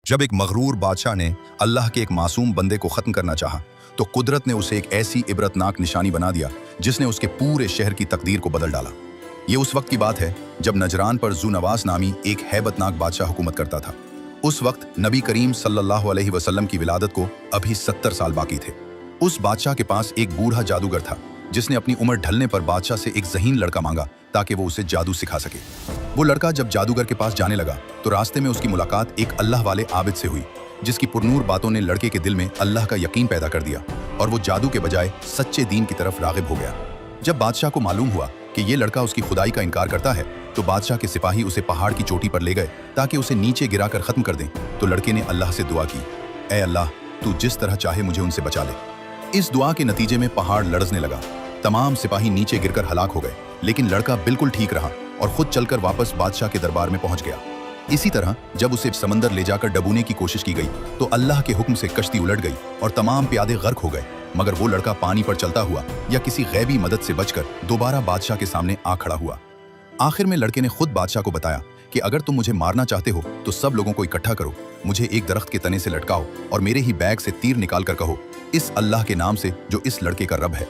जब एक मगरूर बादशाह ने अल्लाह के एक मासूम बंदे को ख़त्म करना चाहा तो कुदरत ने उसे एक ऐसी इबरतनाक निशानी बना दिया जिसने उसके पूरे शहर की तकदीर को बदल डाला। ये उस वक्त की बात है जब नजरान पर ज़ुनवास नामी एक हैबतनाक बादशाह हुकूमत करता था। उस वक्त नबी करीम सल्लल्लाहु अलैहि वसल्लम की विलादत को अभी 70 साल बाकी थे। उस बादशाह के पास एक बूढ़ा जादूगर था जिसने अपनी उम्र ढलने पर बादशाह से एक ज़हीन लड़का मांगा ताकि वो उसे जादू सिखा सके। वो लड़का जब जादूगर के पास जाने लगा तो रास्ते में उसकी मुलाकात एक अल्लाह वाले आबिद से हुई जिसकी पुरनूर बातों ने लड़के के दिल में अल्लाह का यकीन पैदा कर दिया और वो जादू के बजाय सच्चे दीन की तरफ राग़िब हो गया। जब बादशाह को मालूम हुआ कि ये लड़का उसकी खुदाई का इनकार करता है तो बादशाह के सिपाही उसे पहाड़ की चोटी पर ले गए ताकि उसे नीचे गिराकर ख़त्म कर दें। तो लड़के ने अल्लाह से दुआ की, ऐ अल्लाह, तू जिस तरह चाहे मुझे उनसे बचा ले। इस दुआ के नतीजे में पहाड़ लड़जने लगा। तमाम सिपाही नीचे गिरकर हलाक हो गए, लेकिन लड़का बिल्कुल ठीक रहा और खुद चलकर वापस बादशाह के दरबार में पहुंच गया। इसी तरह जब उसे समंदर ले जाकर डबोने की कोशिश की गई तो अल्लाह के हुक्म से कश्ती उलट गई और तमाम प्यादे गर्क हो गए, मगर वो लड़का पानी पर चलता हुआ या किसी गैबी मदद से बचकर दोबारा बादशाह के सामने आ खड़ा हुआ। आखिर में लड़के ने खुद बादशाह को बताया कि अगर तुम मुझे मारना चाहते हो तो सब लोगों को इकट्ठा करो, मुझे एक दरख्त के तने से लटकाओ और मेरे ही बैग से तीर निकाल कर कहो, इस अल्लाह के नाम से जो इस लड़के का रब है।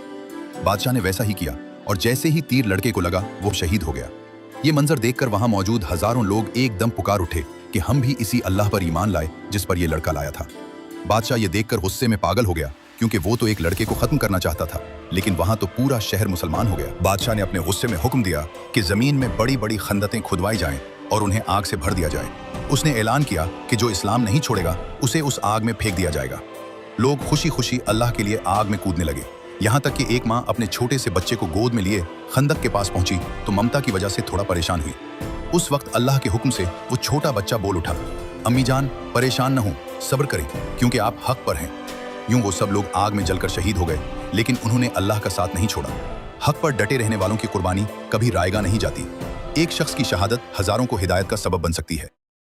बादशाह ने वैसा ही किया और जैसे ही तीर लड़के को लगा वो शहीद हो गया। ये मंजर देखकर वहां मौजूद हजारों लोग एकदम पुकार उठे कि हम भी इसी अल्लाह पर ईमान लाए जिस पर ये लड़का लाया था। बादशाह ये देखकर गुस्से में पागल हो गया क्योंकि वो तो एक लड़के को खत्म करना चाहता था, लेकिन वहां तो पूरा शहर मुसलमान हो गया। बादशाह ने अपने गुस्से में हुक्म दिया कि जमीन में बड़ी बड़ी खंदतें खुदवाई जाएं और उन्हें आग से भर दिया जाए। उसने ऐलान किया कि जो इस्लाम नहीं छोड़ेगा उसे उस आग में फेंक दिया जाएगा। लोग खुशी खुशी अल्लाह के लिए आग में कूदने लगे। यहाँ तक कि एक माँ अपने छोटे से बच्चे को गोद में लिए खंदक के पास पहुंची तो ममता की वजह से थोड़ा परेशान हुई। उस वक्त अल्लाह के हुक्म से वो छोटा बच्चा बोल उठा, अम्मी जान परेशान न हो, सब्र करें क्योंकि आप हक पर हैं। यूं वो सब लोग आग में जलकर शहीद हो गए, लेकिन उन्होंने अल्लाह का साथ नहीं छोड़ा। हक पर डटे रहने वालों की कुर्बानी कभी रायगा नहीं जाती। एक शख्स की शहादत हजारों को हिदायत का सबब बन सकती है।